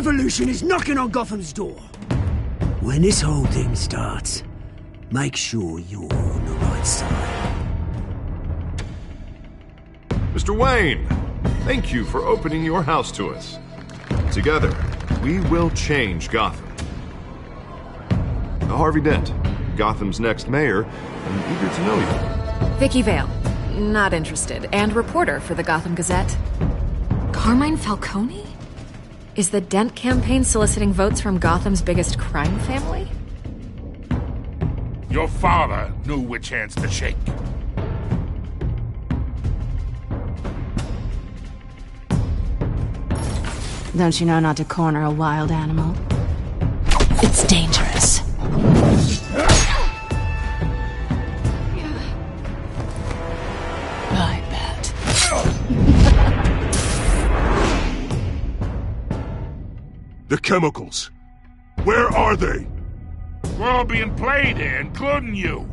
revolution is knocking on Gotham's door. When this whole thing starts, make sure you're on the right side. Mr. Wayne, thank you for opening your house to us. Together, we will change Gotham. Harvey Dent, Gotham's next mayor, and eager to know you. Vicky Vale, not interested, and reporter for the Gotham Gazette. Carmine Falcone? Is the Dent campaign soliciting votes from Gotham's biggest crime family? Your father knew which hands to shake. Don't you know not to corner a wild animal? It's dangerous. I bet. The chemicals. Where are they? We're all being played here, including you.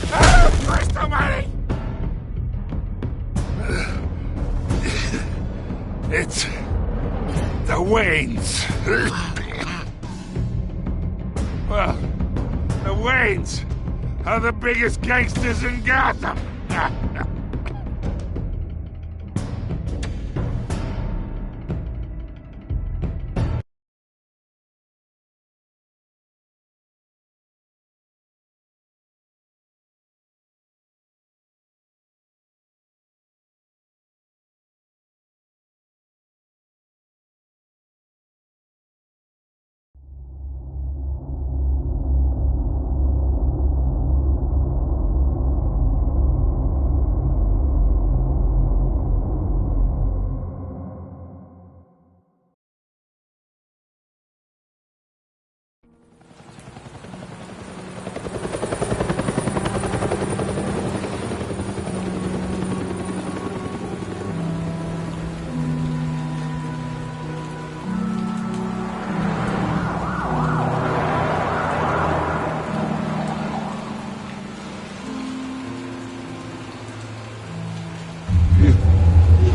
Christ almighty! It's the Waynes. Well, the Waynes are the biggest gangsters in Gotham.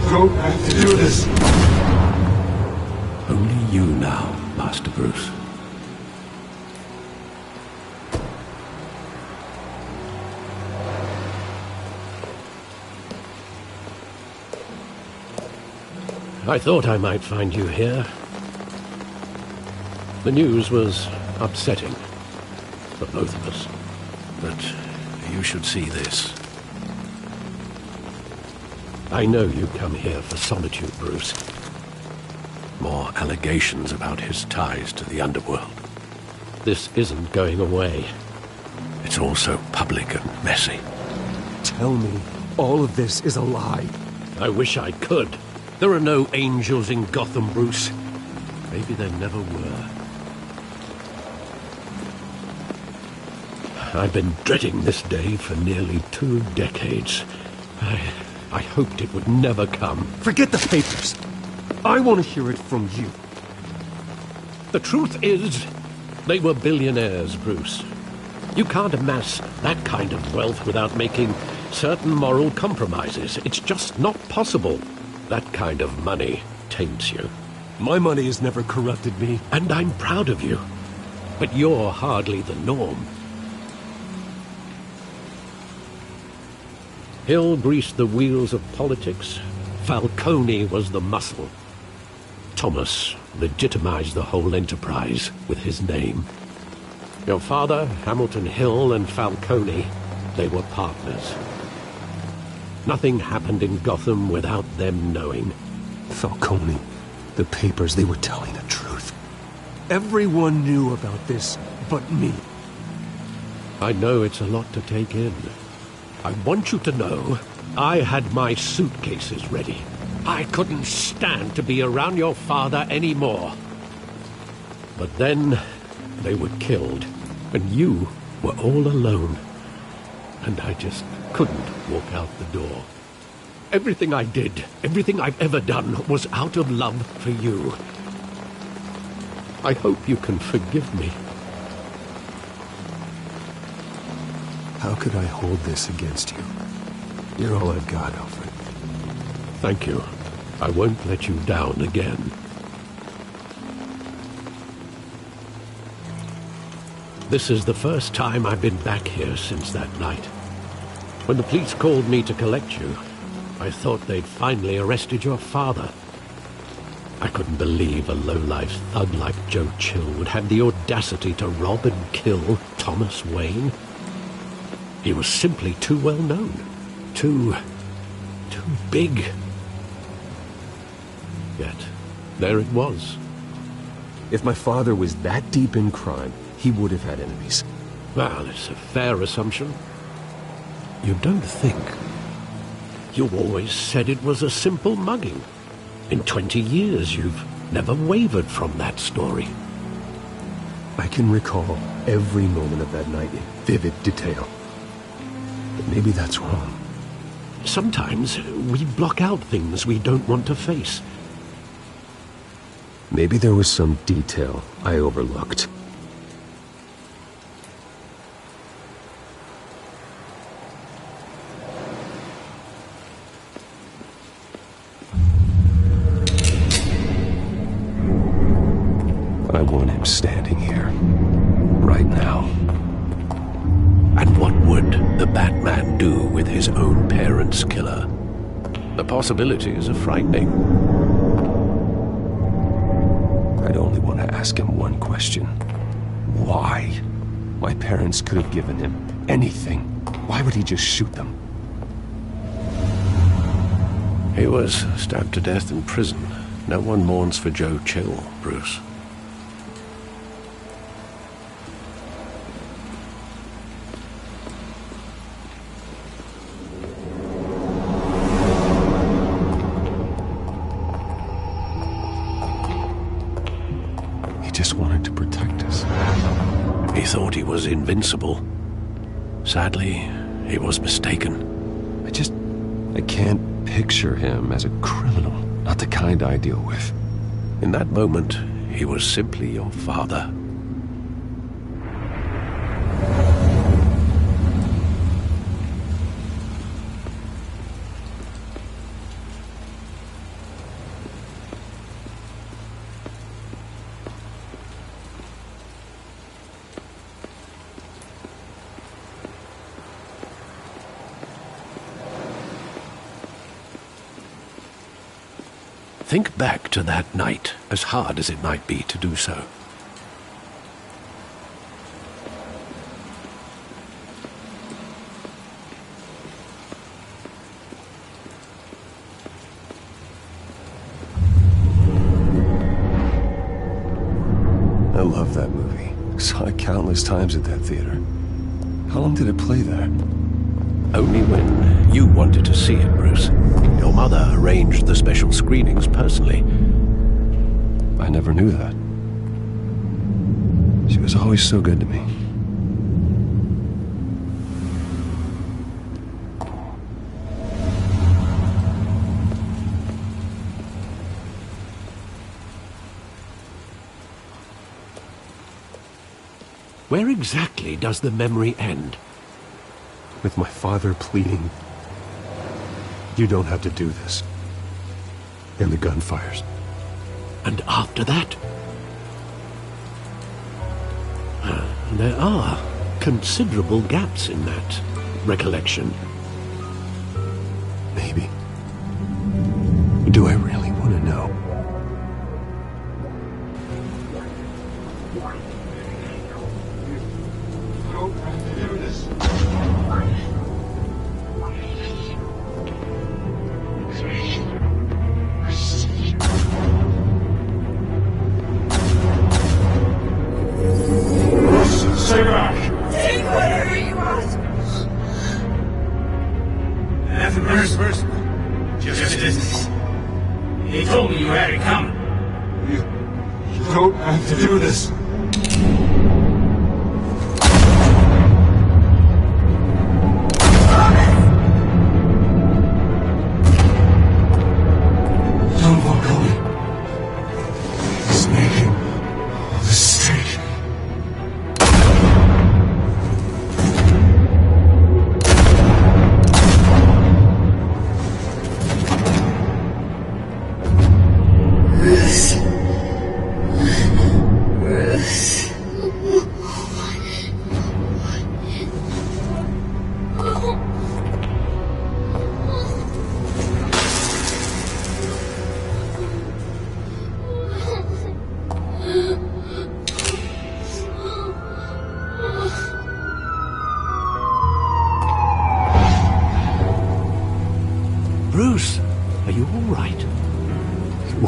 Don't have to do this. Only you now, Master Bruce. I thought I might find you here. The news was upsetting for both of us. But you should see this. I know you come here for solitude, Bruce. More allegations about his ties to the underworld. This isn't going away. It's all so public and messy. Tell me, all of this is a lie. I wish I could. There are no angels in Gotham, Bruce. Maybe there never were. I've been dreading this day for nearly 2 decades. I hoped it would never come. Forget the papers. I want to hear it from you. The truth is, they were billionaires, Bruce. You can't amass that kind of wealth without making certain moral compromises. It's just not possible. That kind of money taints you. My money has never corrupted me. And I'm proud of you. But you're hardly the norm. Hill greased the wheels of politics. Falcone was the muscle. Thomas legitimized the whole enterprise with his name. Your father, Hamilton Hill, and Falcone, they were partners. Nothing happened in Gotham without them knowing. Falcone, the papers, they were telling the truth. Everyone knew about this but me. I know it's a lot to take in. I want you to know, I had my suitcases ready. I couldn't stand to be around your father anymore. But then, they were killed, and you were all alone. And I just couldn't walk out the door. Everything I did, everything I've ever done, was out of love for you. I hope you can forgive me. How could I hold this against you? You're all I've got, Alfred. Thank you. I won't let you down again. This is the first time I've been back here since that night. When the police called me to collect you, I thought they'd finally arrested your father. I couldn't believe a low-life thug like Joe Chill would have the audacity to rob and kill Thomas Wayne. He was simply too well known. Too big. Yet, there it was. If my father was that deep in crime, he would have had enemies. Well, it's a fair assumption. You don't think? You always said it was a simple mugging. In 20 years, you've never wavered from that story. I can recall every moment of that night in vivid detail. But maybe that's wrong. Sometimes we block out things we don't want to face. Maybe there was some detail I overlooked. I want him standing here, right now. And what would the Batman do with his own parents' killer? The possibilities are frightening. I'd only want to ask him one question. Why? My parents could have given him anything. Why would he just shoot them? He was stabbed to death in prison. No one mourns for Joe Chill, Bruce. Just wanted to protect us. He thought he was invincible. Sadly, he was mistaken. I can't picture him as a criminal. Not the kind I deal with. In that moment, he was simply your father. Think back to that night, as hard as it might be to do so. I love that movie. Saw it countless times at that theater. How long did it play there? Only when you wanted to see it, Bruce. Your mother arranged the special screenings personally. I never knew that. She was always so good to me. Where exactly does the memory end? With my father pleading, "You don't have to do this." And the gun fires. And after that? There are considerable gaps in that recollection. Maybe. Do I really want to know? Stay back! Take whatever you want! Nothing personal. Just business. He told me you had it coming. You don't have to do this. Don't walk away. He's making a mistake.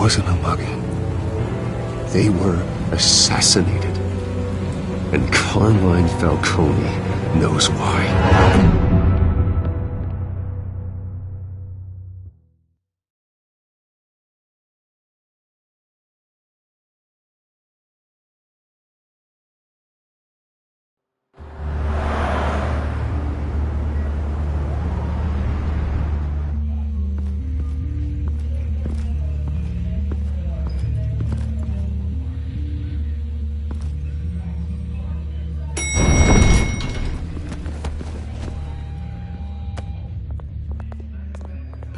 wasn't a mugging. They were assassinated. And Carmine Falcone knows why.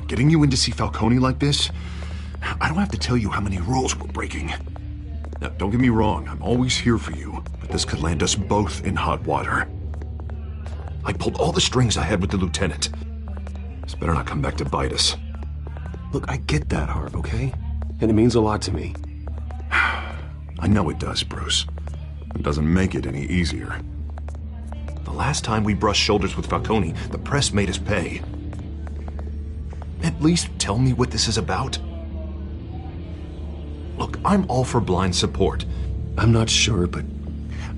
Getting you in to see Falcone like this? I don't have to tell you how many rules we're breaking. Now, don't get me wrong, I'm always here for you, but this could land us both in hot water. I pulled all the strings I had with the lieutenant. This better not come back to bite us. Look, I get that, Harv, okay? And it means a lot to me. I know it does, Bruce. It doesn't make it any easier. The last time we brushed shoulders with Falcone, the press made us pay. At least tell me what this is about. Look, I'm all for blind support. I'm not sure, but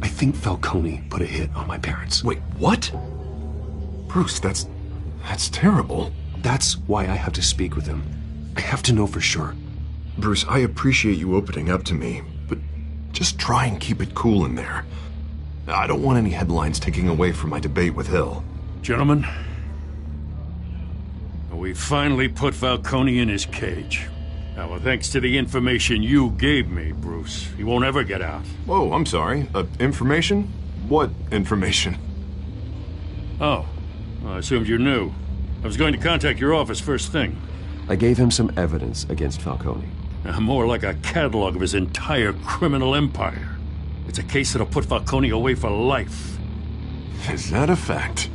I think Falcone put a hit on my parents. Wait, what? Bruce, that's terrible. That's why I have to speak with him. I have to know for sure. Bruce, I appreciate you opening up to me, but just try and keep it cool in there. I don't want any headlines taking away from my debate with Hill. Gentlemen, we finally put Falcone in his cage. Now, well, thanks to the information you gave me, Bruce, he won't ever get out. Whoa, I'm sorry. Information? What information? Oh, well, I assumed you knew. I was going to contact your office first thing. I gave him some evidence against Falcone. More like a catalog of his entire criminal empire. It's a case that'll put Falcone away for life. Is that a fact?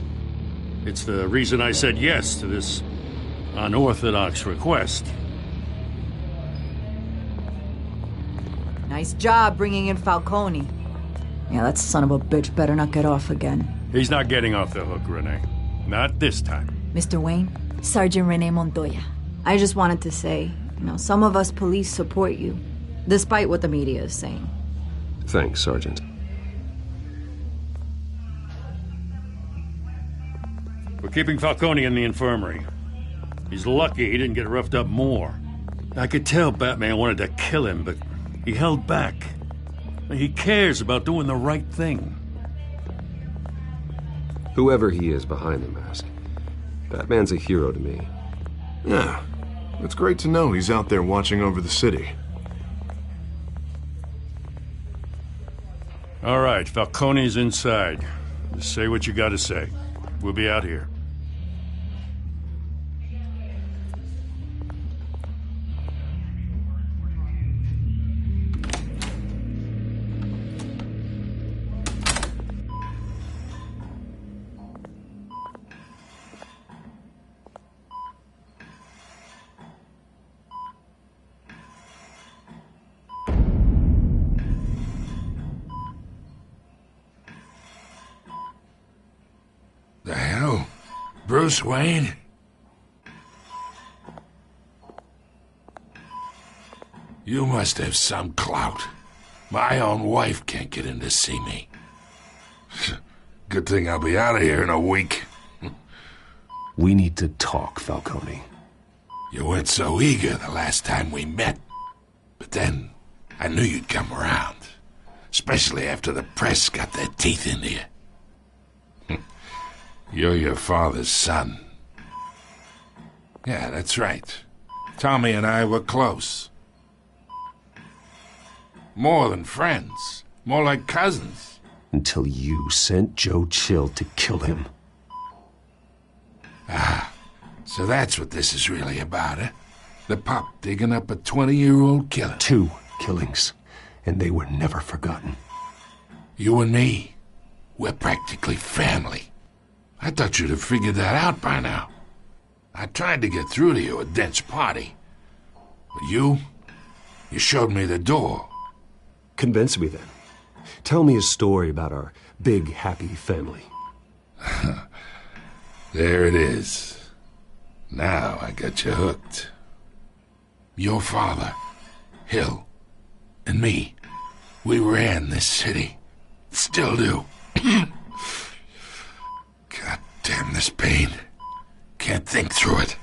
It's the reason I said yes to this unorthodox request. Nice job bringing in Falcone. Yeah, that son of a bitch better not get off again. He's not getting off the hook, Renee. Not this time. Mr. Wayne, Sergeant Renee Montoya. I just wanted to say, some of us police support you, despite what the media is saying. Thanks, Sergeant. We're keeping Falcone in the infirmary. He's lucky he didn't get roughed up more. I could tell Batman wanted to kill him, but he held back. He cares about doing the right thing. Whoever he is behind the mask, Batman's a hero to me. Yeah, it's great to know he's out there watching over the city. All right, Falcone's inside. Just say what you gotta say. We'll be out here. The hell? Bruce Wayne? You must have some clout. My own wife can't get in to see me. Good thing I'll be out of here in a week. We need to talk, Falcone. You weren't so eager the last time we met. But then, I knew you'd come around. Especially after the press got their teeth into you. You're your father's son. Yeah, that's right. Tommy and I were close. More than friends. More like cousins. Until you sent Joe Chill to kill him. Ah, so that's what this is really about, eh? The pup digging up a 20-year-old killer. 2 killings, and they were never forgotten. You and me, we're practically family. I thought you'd have figured that out by now. I tried to get through to you at Dent's party. But you showed me the door. Convince me then. Tell me a story about our big, happy family. There it is. Now I got you hooked. Your father, Hill, and me, we ran this city. Still do. God damn this pain. Can't think through it.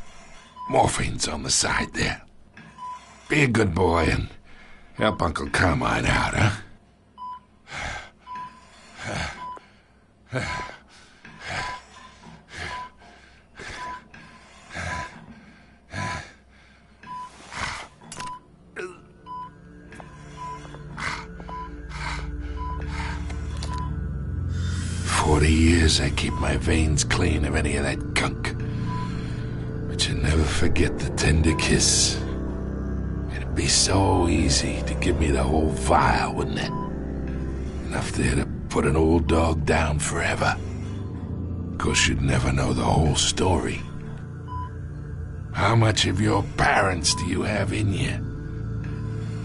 Morphine's on the side there. Be a good boy and help Uncle Carmine out, huh? 40 years I keep my veins clean of any of that gunk. But you never forget the tender kiss. It'd be so easy to give me the whole vial, wouldn't it? Enough there to put an old dog down forever. Of course, you'd never know the whole story. How much of your parents do you have in you?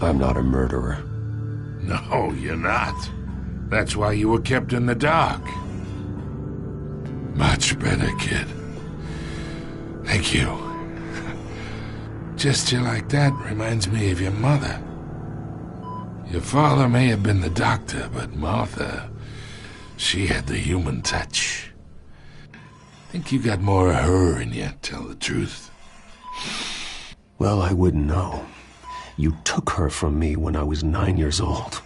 I'm not a murderer. No, you're not. That's why you were kept in the dark. Much better, kid. Thank you. Gesture like that reminds me of your mother. Your father may have been the doctor, but Martha, she had the human touch. Think you got more of her in you, tell the truth. Well, I wouldn't know. You took her from me when I was 9 years old.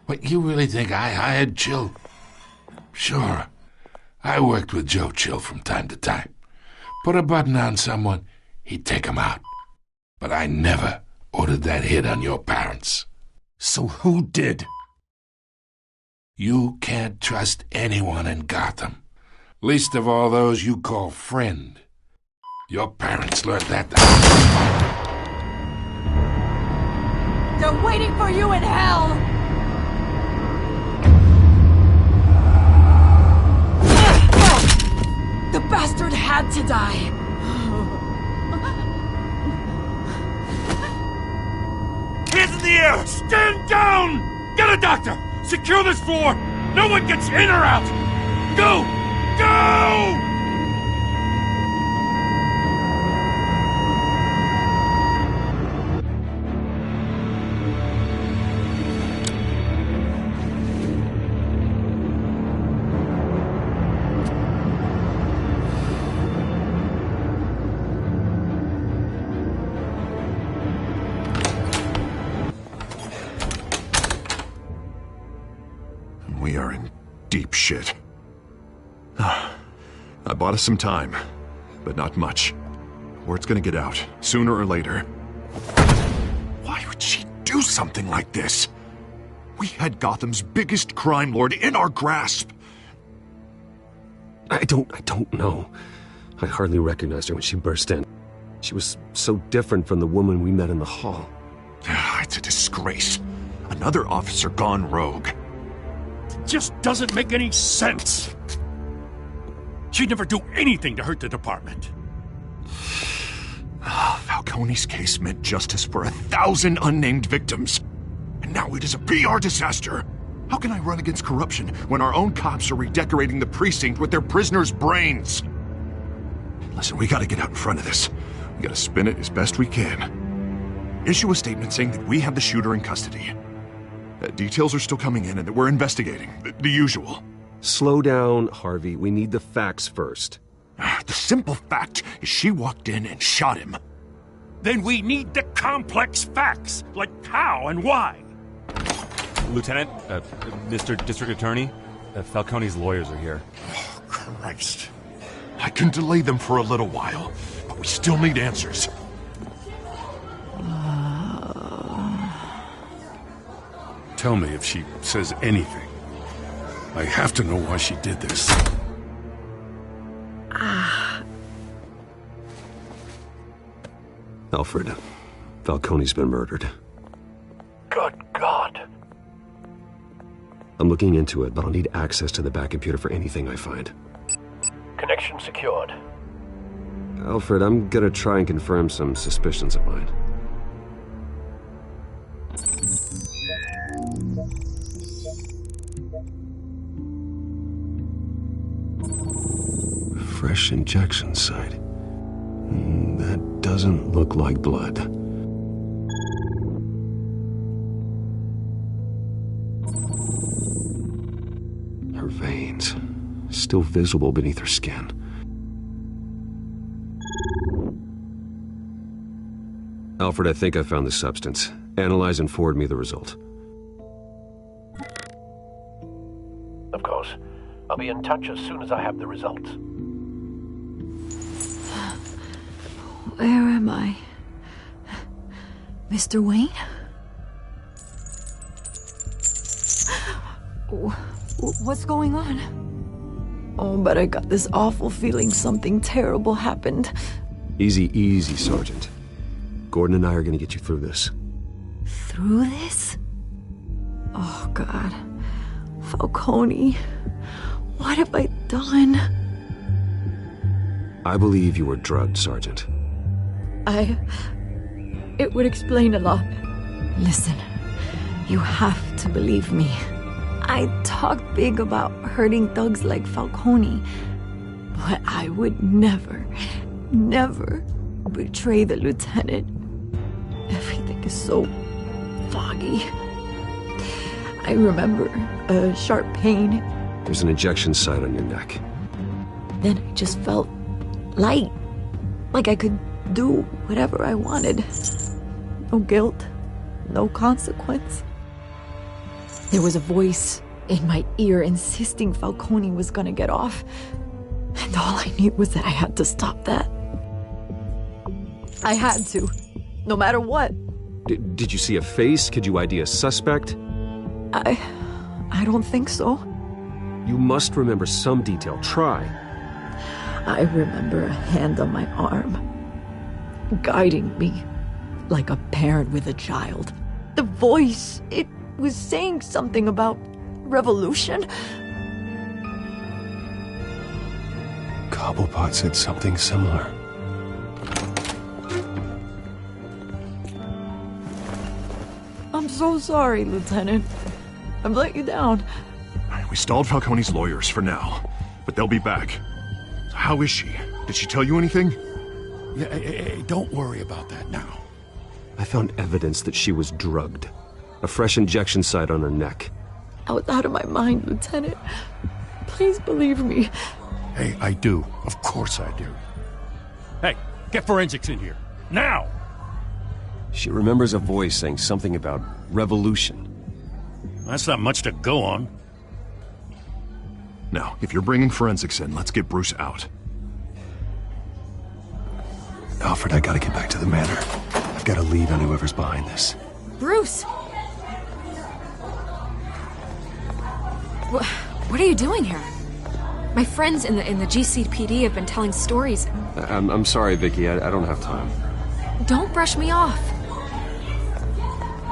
What, you really think I hired Chill? Sure. I worked with Joe Chill from time to time. Put a button on someone, he'd take him out. But I never ordered that hit on your parents. So who did? You can't trust anyone in Gotham. Least of all those you call friend. Your parents learned that. They're waiting for you in hell! The bastard had to die! Hands in the air! Stand down! Get a doctor! Secure this floor! No one gets in or out! Go! Go! We are in deep shit. I bought us some time, but not much. Word's gonna get out, sooner or later. Why would she do something like this? We had Gotham's biggest crime lord in our grasp. I don't know. I hardly recognized her when she burst in. She was so different from the woman we met in the hall. It's a disgrace. Another officer gone rogue. Just doesn't make any sense. She'd never do anything to hurt the department. Falcone's case meant justice for 1,000 unnamed victims. And now it is a PR disaster. How can I run against corruption when our own cops are redecorating the precinct with their prisoners' brains? Listen, we gotta get out in front of this. We gotta spin it as best we can. Issue a statement saying that we have the shooter in custody. Details are still coming in and that we're investigating. The usual. Slow down, Harvey. We need the facts first. The simple fact is she walked in and shot him. Then we need the complex facts, like how and why. Lieutenant, Mr. District Attorney, Falcone's lawyers are here. Oh, Christ. I can delay them for a little while, but we still need answers. Tell me if she says anything. I have to know why she did this. Alfred, Falcone's been murdered. Good God. I'm looking into it, but I'll need access to the back computer for anything I find. Connection secured. Alfred, I'm gonna try and confirm some suspicions of mine. Fresh injection site. That doesn't look like blood. Her veins, still visible beneath her skin. Alfred, I think I found the substance. Analyze and forward me the result. Of course. I'll be in touch as soon as I have the results. Where am I? Mr. Wayne? What's going on? Oh, but I got this awful feeling something terrible happened. Easy, easy, Sergeant. Gordon and I are gonna get you through this. Through this? Oh, God. Falcone. What have I done? I believe you were drugged, Sergeant. It would explain a lot. Listen, you have to believe me. I talk big about hurting thugs like Falcone, but I would never betray the lieutenant. Everything is so foggy. I remember a sharp pain. There's an injection site on your neck. Then I just felt light, like I could do whatever I wanted. No guilt, no consequence. There was a voice in my ear insisting Falcone was gonna get off. And all I knew was that I had to stop that. I had to, no matter what. Did you see a face? Could you ID a suspect? I don't think so. You must remember some detail. Try. I remember a hand on my arm, guiding me like a parent with a child. The voice, it was saying something about revolution. Cobblepot said something similar. I'm so sorry, Lieutenant. I've let you down. We stalled Falcone's lawyers for now, but they'll be back. So how is she? Did she tell you anything? Yeah, hey, don't worry about that now. I found evidence that she was drugged. A fresh injection site on her neck. I was out of my mind, Lieutenant. Please believe me. Hey, I do. Of course I do. Hey, get forensics in here. Now! She remembers a voice saying something about revolution. That's not much to go on. Now, if you're bringing forensics in, let's get Bruce out. Alfred, I gotta get back to the manor. I've got a lead on whoever's behind this. Bruce! What are you doing here? My friends in the GCPD have been telling stories. I'm sorry, Vicky. I don't have time. Don't brush me off.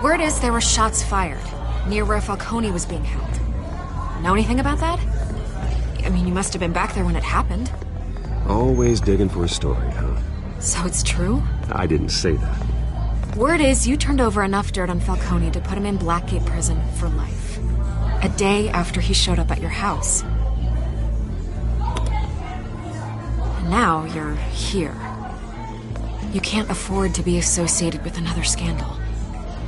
Word is there were shots fired near where Falcone was being held. Know anything about that? I mean, you must have been back there when it happened. Always digging for a story, huh? So it's true? I didn't say that. Word is you turned over enough dirt on Falcone to put him in Blackgate Prison for life. A day after he showed up at your house. And now you're here. You can't afford to be associated with another scandal.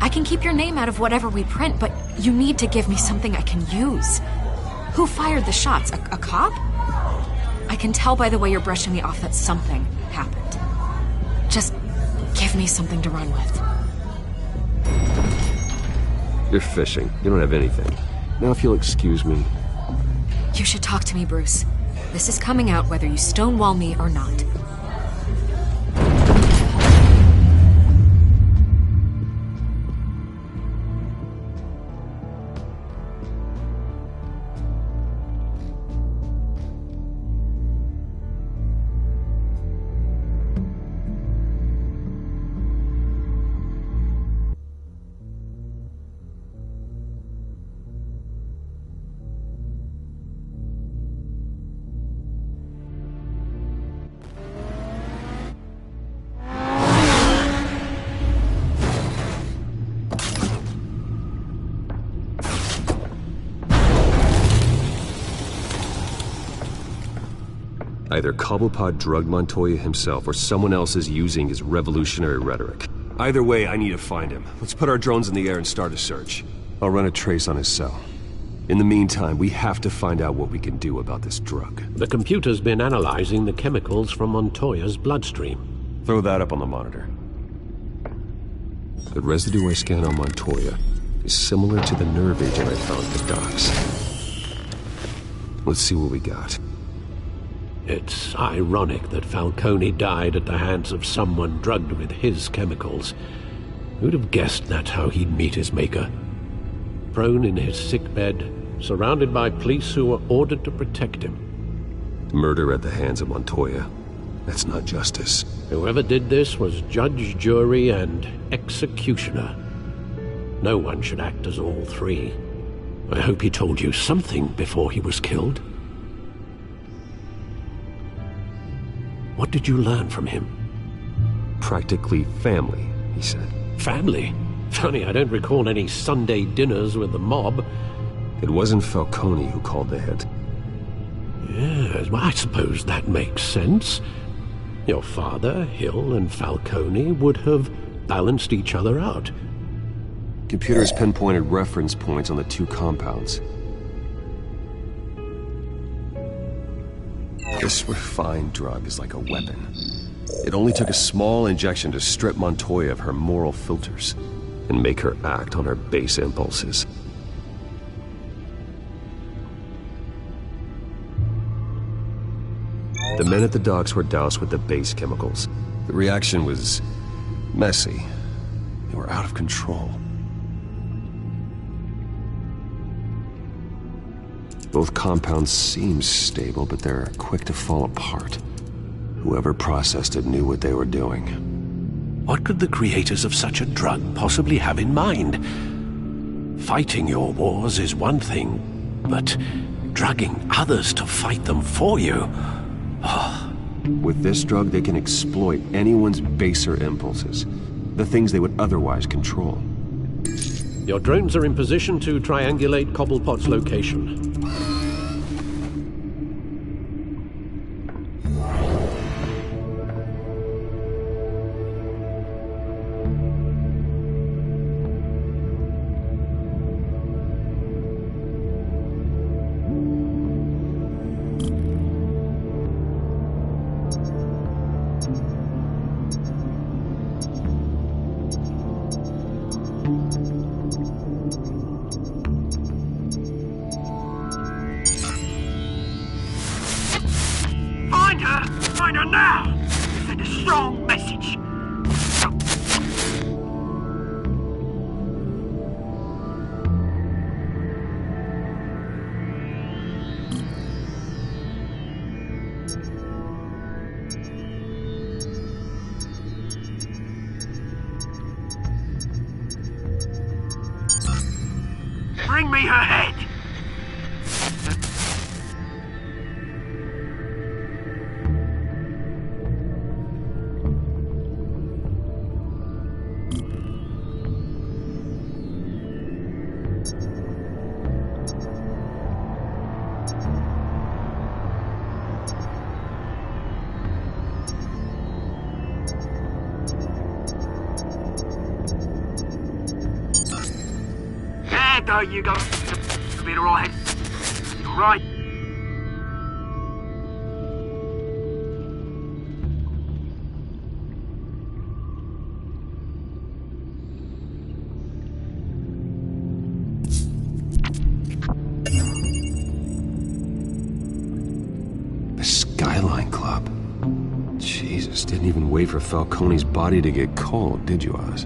I can keep your name out of whatever we print, but you need to give me something I can use. Who fired the shots? A cop? I can tell by the way you're brushing me off that something happened. Just give me something to run with. You're fishing. You don't have anything. Now if you'll excuse me. You should talk to me, Bruce. This is coming out whether you stonewall me or not. Either Cobblepot drugged Montoya himself or someone else is using his revolutionary rhetoric. Either way, I need to find him. Let's put our drones in the air and start a search. I'll run a trace on his cell. In the meantime, we have to find out what we can do about this drug. The computer's been analyzing the chemicals from Montoya's bloodstream. Throw that up on the monitor. The residue I scanned on Montoya is similar to the nerve agent I found at the docks. Let's see what we got. It's ironic that Falcone died at the hands of someone drugged with his chemicals. Who'd have guessed that's how he'd meet his maker? Prone in his sickbed, surrounded by police who were ordered to protect him. Murder at the hands of Montoya. That's not justice. Whoever did this was judge, jury, and executioner. No one should act as all three. I hope he told you something before he was killed. What did you learn from him? Practically family, he said. Family? Funny, I don't recall any Sunday dinners with the mob. It wasn't Falcone who called the hit. Yes, well, I suppose that makes sense. Your father, Hill, and Falcone would have balanced each other out. Computers pinpointed reference points on the two compounds. This refined drug is like a weapon. It only took a small injection to strip Montoya of her moral filters and make her act on her base impulses. The men at the docks were doused with the base chemicals. The reaction was messy. They were out of control. Both compounds seem stable, but they're quick to fall apart. Whoever processed it knew what they were doing. What could the creators of such a drug possibly have in mind? Fighting your wars is one thing, but drugging others to fight them for you... Oh. With this drug, they can exploit anyone's baser impulses, the things they would otherwise control. Your drones are in position to triangulate Cobblepot's location. Find her now! Send a strong message. Bring me her head! There you go. You'll be alright. You're right. The Skyline Club. Jesus, didn't even wait for Falcone's body to get cold, did you, Oz?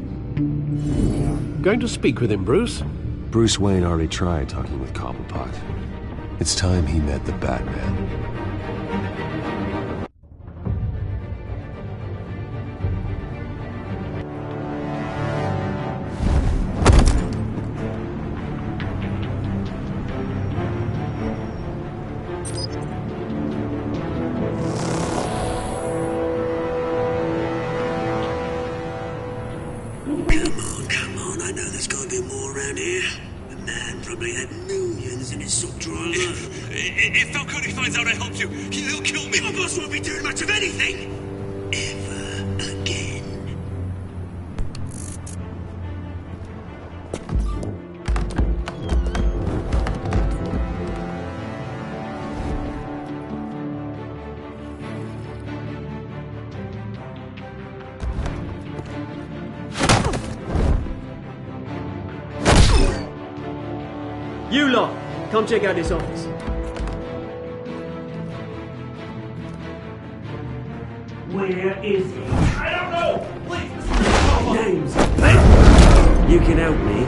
Going to speak with him, Bruce? Bruce Wayne already tried talking with Cobblepot. It's time he met the Batman. Come on, I know there's gotta be more around here. The man probably had millions in his sock drawer alone. If Falcone finds out I helped you, he'll kill me. Your boss won't be doing much of anything! Ever again. You lot, come check out this office. Where is he? I don't know! Please, Names. You can help me.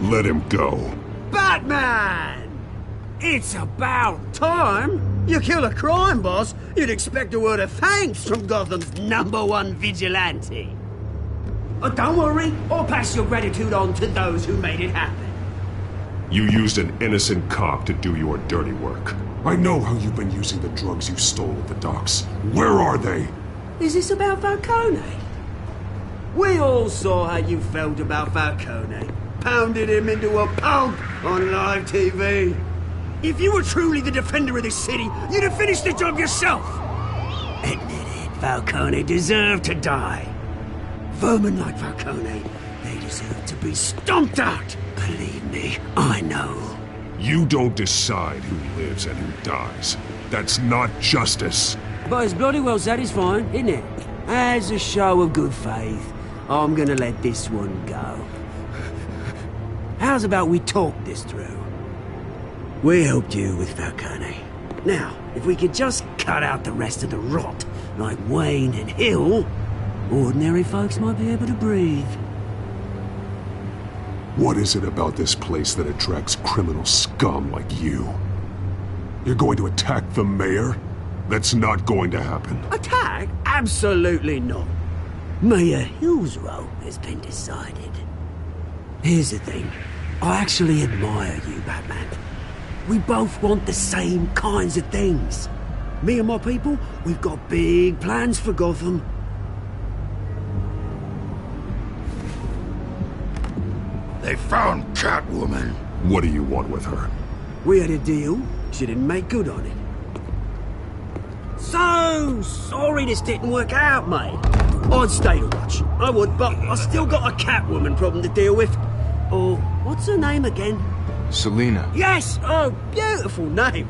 Let him go. Batman! It's about time. You kill a crime boss, you'd expect a word of thanks from Gotham's #1 vigilante. But don't worry, I'll pass your gratitude on to those who made it happen. You used an innocent cop to do your dirty work. I know how you've been using the drugs you stole at the docks. Where are they? Is this about Falcone? We all saw how you felt about Falcone. Pounded him into a pulp on live TV. If you were truly the defender of this city, you'd have finished the job yourself. Admit it, Falcone deserved to die. Vermin like Falcone, they deserve to be stomped out. Believe me, I know. You don't decide who lives and who dies. That's not justice. But it's bloody well satisfying, isn't it? As a show of good faith, I'm gonna let this one go. How's about we talk this through? We helped you with Falcone. Now, if we could just cut out the rest of the rot, like Wayne and Hill, ordinary folks might be able to breathe. What is it about this place that attracts criminal scum like you? You're going to attack the mayor? That's not going to happen. Attack? Absolutely not. Mayor Hill's role has been decided. Here's the thing. I actually admire you, Batman. We both want the same kinds of things. Me and my people, we've got big plans for Gotham. They found Catwoman. What do you want with her? We had a deal. She didn't make good on it. So sorry this didn't work out, mate. I'd stay to watch. I would, but I still got a Catwoman problem to deal with. Or, what's her name again? Selina. Yes! Oh, beautiful name.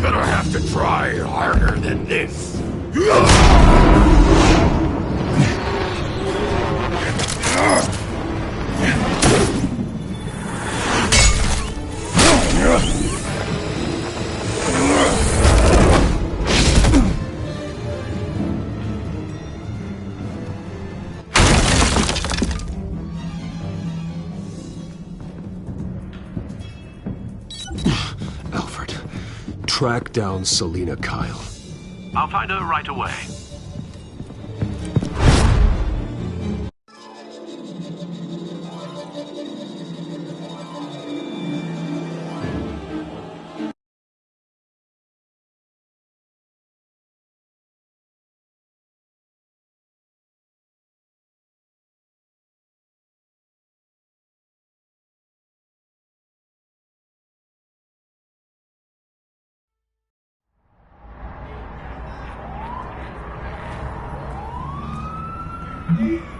Gonna have to try harder than this. Alfred, track down Selina Kyle. I'll find her right away. Mm-hmm.